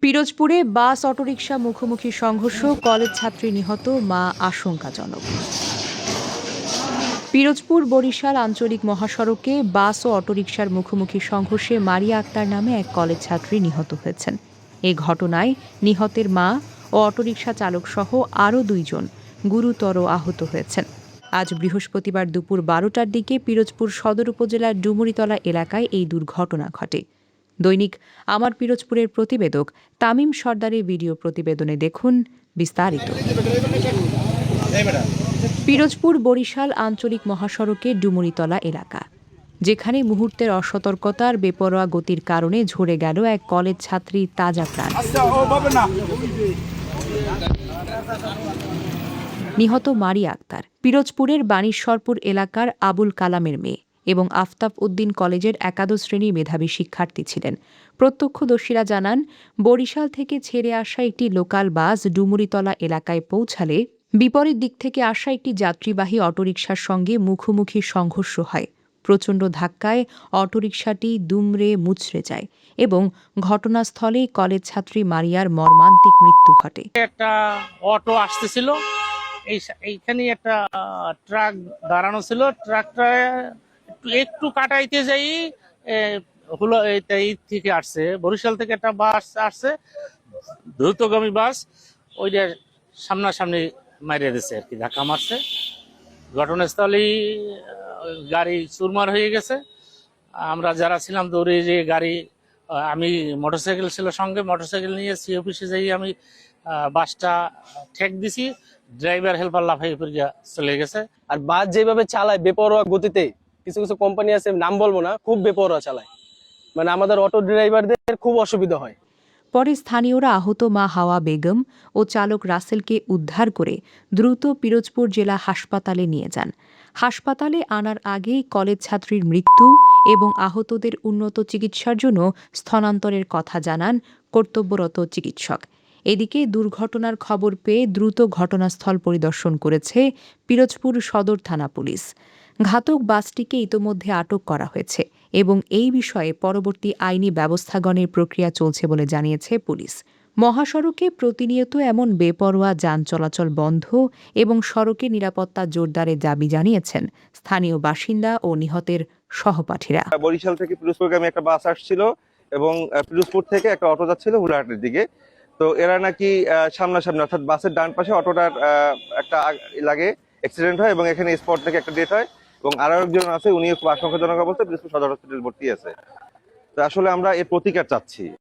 পিরোজপুরে বাস autorickshaw মুখোমুখি সংঘর্ষ, college ছাত্রী নিহত, মা আশঙ্কাজনক। পিরোজপুর বরিশাল আঞ্চলিক মহাসড়কে বাস ও অটোরিকশার মুখোমুখি সংঘর্ষে মারিয়া আক্তার নামে এক কলেজ ছাত্রী নিহত হয়েছেন। এ ঘটনায় নিহতের মা ও অটোরিকশা চালক সহ আরও ২ জন গুরুতর আহত হয়েছেন। আজ বৃহস্পতিবার দুপুর ১২টার দিকে পিরোজপুর সদর উপজেলার ডুমুরিতলা এলাকায় এই দুর্ঘটনা ঘটে। দৈনিক আমার পিরোজপুরের প্রতিবেদক তামিম সর্দারের ভিডিও প্রতিবেদনে দেখুন বিস্তারিত। পিরোজপুর বরিশাল আঞ্চলিক মহাসড়কে ডুমুরিতলা এলাকা, যেখানে মুহূর্তের অসতর্কতার বেপরোয়া গতির কারণে ঝরে গেল এক কলেজ ছাত্রী তাজা প্রাণ। নিহত মারিয়া আক্তার পিরোজপুরের বাণীশ্বরপুর এলাকার আবুল কালামের মেয়ে এবং আফতাব উদ্দিন কলেজের একাদশ শ্রেণীর মেধাবী শিক্ষার্থী ছিলেন। প্রত্যক্ষদর্শীরা জানান, বরিশাল থেকে ছেড়ে আসা একটি লোকাল বাস ডুমুরিতলা এলাকায় পৌঁছালে বিপরীত দিক থেকে আসা একটি যাত্রীবাহী অটোরিকশার সঙ্গে মুখোমুখি সংঘর্ষ হয়। প্রচণ্ড ধাক্কায় অটোরিকশাটি দুমড়ে মুচড়ে যায় এবং ঘটনাস্থলেই কলেজ ছাত্রী মারিয়ার মর্মান্তিক মৃত্যু ঘটে। একটা অটো আসতেছিল, এইখানে একটা ট্রাক দাঁড়ানো ছিল, ট্রাকটা একটু কাটাইতে যাই হলো এই থেকে আসছে, বরিশাল থেকে একটা বাস আসছে, দ্রুতগামী বাস, ওইটা সামনাসামনি মারিয়ে দিচ্ছে আর কি, ধাক্কা মারছে। ঘটনাস্থলেই গাড়ি চুরমার হয়ে গেছে। আমরা যারা ছিলাম দৌড়ে যে গাড়ি, আমি মোটরসাইকেল ছিল সঙ্গে, মোটরসাইকেল নিয়ে সি অফিসে যাই আমি বাসটা ঠেক দিছি, ড্রাইভার হেল্পার লাফাই পড়িয়া চলে গেছে। আর বাস যেভাবে চালায় বেপরোয়া গতিতে, কিছু কিছু কোম্পানি আছে, নাম বলবো না, খুব বেপরোয়া চালায়, মানে আমাদের অটো ড্রাইভারদের খুব অসুবিধা হয়। পরে স্থানীয়রা আহত মা হাওয়া বেগম ও চালক রাসেলকে উদ্ধার করে দ্রুত পিরোজপুর জেলা হাসপাতালে নিয়ে যান। হাসপাতালে আনার আগেই কলেজ ছাত্রীর মৃত্যু এবং আহতদের উন্নত চিকিৎসার জন্য স্থানান্তরের কথা জানান কর্তব্যরত চিকিৎসক। এদিকে দুর্ঘটনার খবর পেয়ে দ্রুত ঘটনাস্থল পরিদর্শন করেছে পিরোজপুর সদর থানা পুলিশ। ঘাতক বাসটিকে ইতোমধ্যে আটক করা হয়েছে এবং এই বিষয়ে পরবর্তী আইনি ব্যবস্থাগ্রহণের প্রক্রিয়া চলছে বলে জানিয়েছে পুলিশ। মহাসড়কে প্রতিনিয়ত এমন বেপরোয়া যান চলাচল বন্ধ এবং সড়কে নিরাপত্তা জোরদারের দাবি জানিয়েছেন স্থানীয় বাসিন্দা ও নিহতের সহপাঠীরা। বরিশাল থেকে পিরোজপুরগামী একটা বাস আসছিল এবং পিরোজপুর থেকে একটা অটো যাচ্ছিল হুলাহাটের দিকে। তো এরা নাকি সামনাসামনি, অর্থাৎ বাসের ডান পাশে অটোটার একটা লাগে অ্যাক্সিডেন্ট হয় এবং এখানে স্পট থেকে একটা ডেথ হয় এবং আরো একজন আছে, উনিও খুব আশঙ্কাজনক অবস্থায় পিরোজপুর সদর হসপিটাল ভর্তি আছে। তো আসলে আমরা এর প্রতিকার চাচ্ছি।